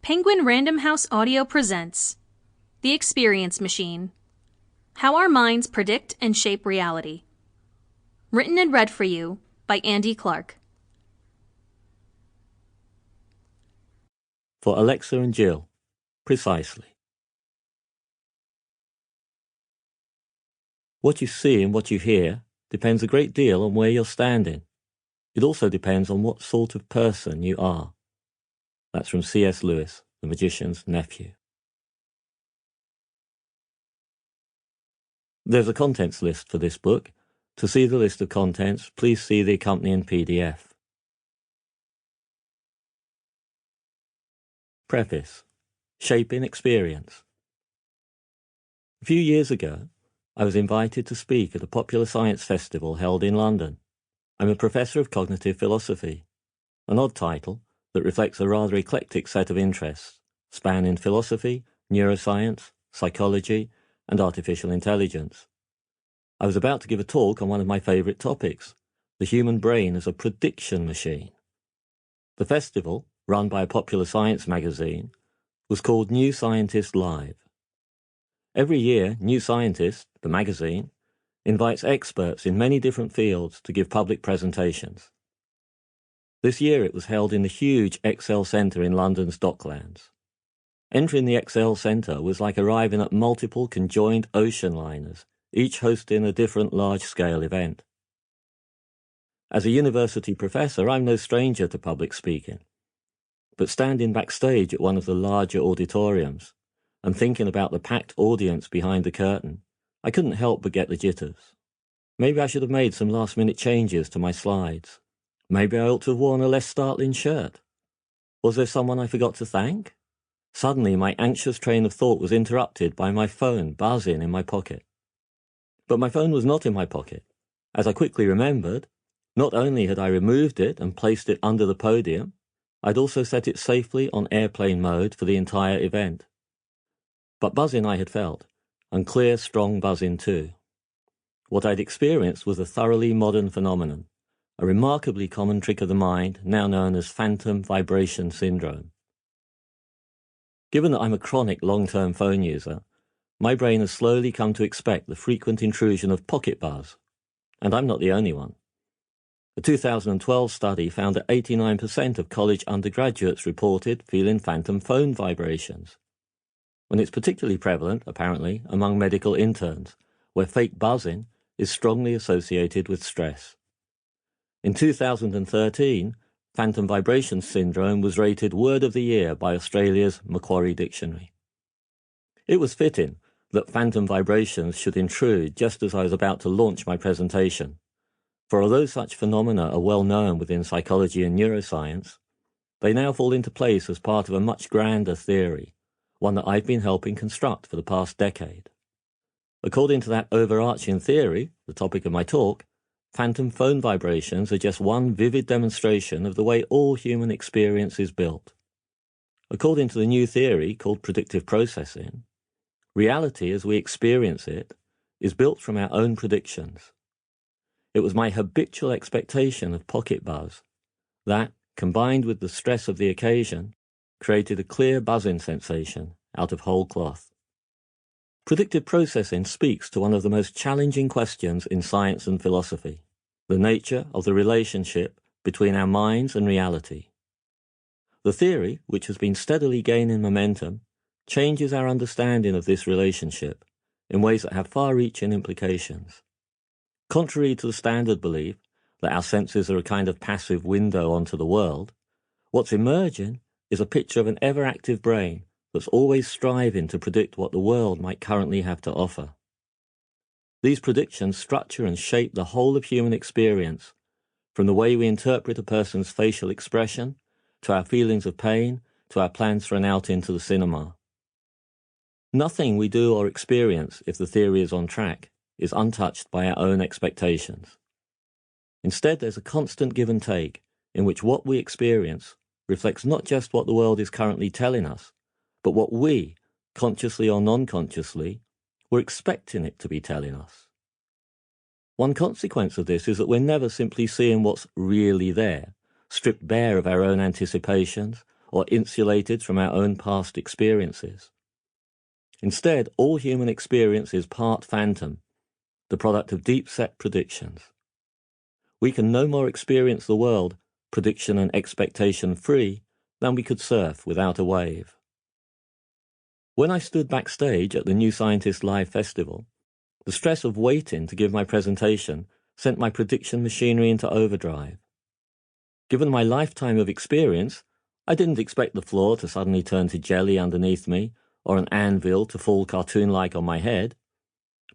Penguin Random House Audio presents The Experience Machine: How Our Minds Predict and Shape Reality. Written and read for you by Andy Clark. For Alexa and Jill, precisely. What you see and what you hear depends a great deal on where you're standing. It also depends on what sort of person you are. That's from C.S. Lewis, The Magician's Nephew. There's a contents list for this book. To see the list of contents, please see the accompanying PDF. Preface: Shaping Experience. A few years ago, I was invited to speak at a popular science festival held in London. I'm a professor of cognitive philosophy, an odd title that reflects a rather eclectic set of interests, spanning philosophy, neuroscience, psychology, and artificial intelligence. I was about to give a talk on one of my favourite topics, the human brain as a prediction machine. The festival, run by a popular science magazine, was called New Scientist Live. Every year, New Scientist, the magazine, invites experts in many different fields to give public presentations. This year it was held in the huge Excel Centre in London's Docklands. Entering the Excel Centre was like arriving at multiple conjoined ocean liners, each hosting a different large-scale event. As a university professor, I'm no stranger to public speaking. But standing backstage at one of the larger auditoriums and thinking about the packed audience behind the curtain, I couldn't help but get the jitters. Maybe I should have made some last-minute changes to my slides. Maybe I ought to have worn a less startling shirt. Was there someone I forgot to thank? Suddenly, my anxious train of thought was interrupted by my phone buzzing in my pocket. But my phone was not in my pocket. As I quickly remembered, not only had I removed it and placed it under the podium, I'd also set it safely on airplane mode for the entire event. But buzzing I had felt, and clear, strong buzzing too. What I'd experienced was a thoroughly modern phenomenon, a remarkably common trick of the mind now known as phantom vibration syndrome. Given that I'm a chronic long-term phone user, my brain has slowly come to expect the frequent intrusion of pocket buzz, and I'm not the only one. A 2012 study found that 89% of college undergraduates reported feeling phantom phone vibrations. And it's particularly prevalent, apparently, among medical interns, where fake buzzing is strongly associated with stress. In 2013, phantom vibration syndrome was rated Word of the Year by Australia's Macquarie Dictionary. It was fitting that phantom vibrations should intrude just as I was about to launch my presentation, for although such phenomena are well known within psychology and neuroscience, they now fall into place as part of a much grander theory, one that I've been helping construct for the past decade. According to that overarching theory, the topic of my talk, phantom phone vibrations are just one vivid demonstration of the way all human experience is built. According to the new theory called predictive processing, reality as we experience it is built from our own predictions. It was my habitual expectation of pocket buzz that, combined with the stress of the occasion, created a clear buzzing sensation out of whole cloth. Predictive processing speaks to one of the most challenging questions in science and philosophy, the nature of the relationship between our minds and reality. The theory, which has been steadily gaining momentum, changes our understanding of this relationship in ways that have far-reaching implications. Contrary to the standard belief that our senses are a kind of passive window onto the world, what's emerging is a picture of an ever-active brain that's always striving to predict what the world might currently have to offer. These predictions structure and shape the whole of human experience, from the way we interpret a person's facial expression, to our feelings of pain, to our plans for an outing to the cinema. Nothing we do or experience, if the theory is on track, is untouched by our own expectations. Instead, there's a constant give and take in which what we experience reflects not just what the world is currently telling us, but what we, consciously or non-consciously, were expecting it to be telling us. One consequence of this is that we're never simply seeing what's really there, stripped bare of our own anticipations, or insulated from our own past experiences. Instead, all human experience is part phantom, the product of deep-set predictions. We can no more experience the world prediction and expectation free than we could surf without a wave. When I stood backstage at the New Scientist Live Festival, the stress of waiting to give my presentation sent my prediction machinery into overdrive. Given my lifetime of experience, I didn't expect the floor to suddenly turn to jelly underneath me or an anvil to fall cartoon-like on my head.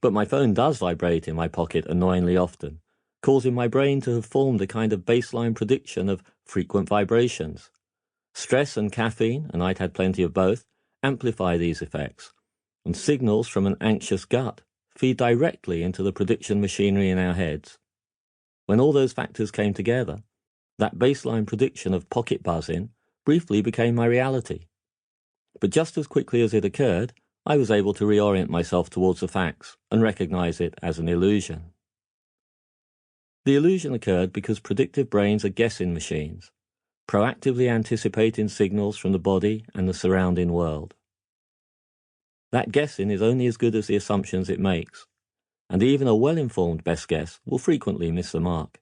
But my phone does vibrate in my pocket annoyingly often, causing my brain to have formed a kind of baseline prediction of frequent vibrations. Stress and caffeine, and I'd had plenty of both, amplify these effects, and signals from an anxious gut feed directly into the prediction machinery in our heads. When all those factors came together, that baseline prediction of pocket buzzing briefly became my reality. But just as quickly as it occurred, I was able to reorient myself towards the facts and recognize it as an illusion. The illusion occurred because predictive brains are guessing machines, proactively anticipating signals from the body and the surrounding world. That guessing is only as good as the assumptions it makes, and even a well-informed best guess will frequently miss the mark.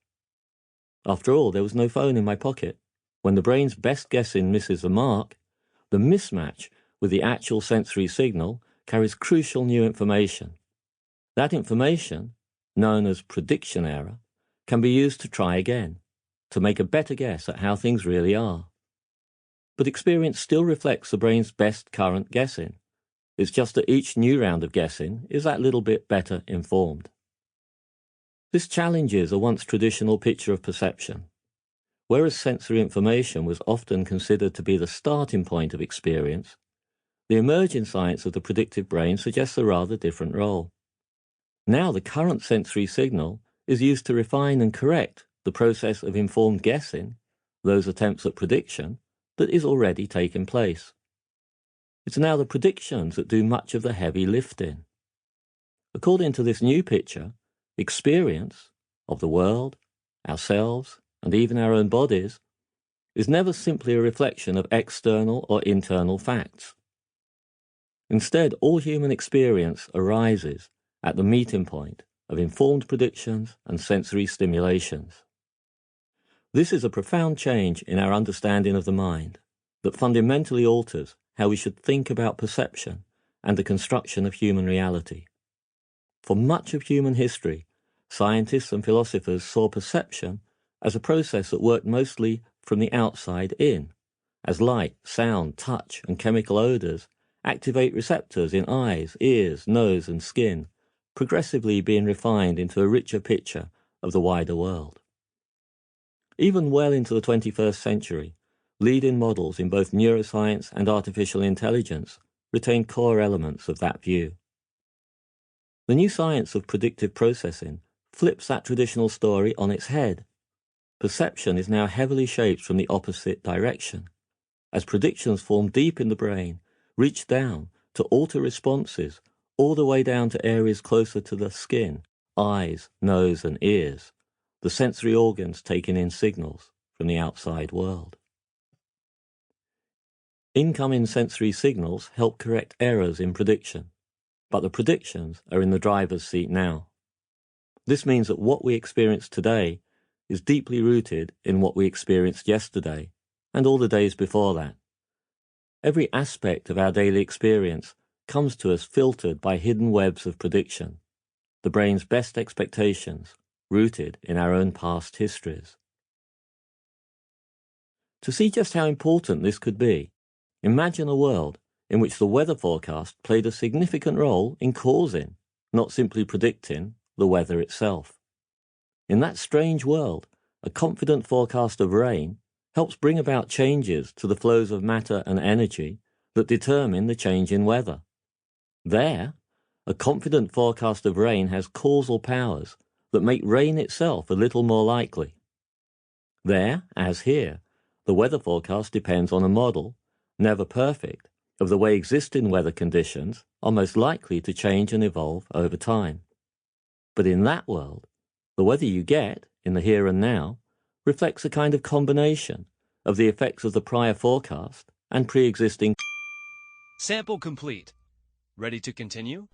After all, there was no phone in my pocket. When the brain's best guessing misses the mark, the mismatch with the actual sensory signal carries crucial new information. That information, known as prediction error, can be used to try again, to make a better guess at how things really are. But experience still reflects the brain's best current guessing. It's just that each new round of guessing is that little bit better informed. This challenges a once traditional picture of perception. Whereas sensory information was often considered to be the starting point of experience, the emerging science of the predictive brain suggests a rather different role. Now the current sensory signal is used to refine and correct the process of informed guessing, those attempts at prediction, that is already taking place. It's now the predictions that do much of the heavy lifting. According to this new picture, experience of the world, ourselves, and even our own bodies is never simply a reflection of external or internal facts. Instead, all human experience arises at the meeting point of informed predictions and sensory stimulations. This is a profound change in our understanding of the mind that fundamentally alters how we should think about perception and the construction of human reality. For much of human history, scientists and philosophers saw perception as a process that worked mostly from the outside in, as light, sound, touch, and chemical odors activate receptors in eyes, ears, nose, and skin, progressively being refined into a richer picture of the wider world. Even well into the 21st century, leading models in both neuroscience and artificial intelligence retain core elements of that view. The new science of predictive processing flips that traditional story on its head. Perception is now heavily shaped from the opposite direction, as predictions form deep in the brain, reach down to alter responses all the way down to areas closer to the skin, eyes, nose, and ears, the sensory organs taking in signals from the outside world. Incoming sensory signals help correct errors in prediction, but the predictions are in the driver's seat now. This means that what we experience today is deeply rooted in what we experienced yesterday and all the days before that. Every aspect of our daily experience comes to us filtered by hidden webs of prediction, the brain's best expectations, rooted in our own past histories. To see just how important this could be, imagine a world in which the weather forecast played a significant role in causing, not simply predicting, the weather itself. In that strange world, a confident forecast of rain helps bring about changes to the flows of matter and energy that determine the change in weather. There, a confident forecast of rain has causal powers that make rain itself a little more likely. There, as here, the weather forecast depends on a model, never perfect, of the way existing weather conditions are most likely to change and evolve over time. But in that world, the weather you get, in the here and now, reflects a kind of combination of the effects of the prior forecast and pre-existing. Sample complete. Ready to continue?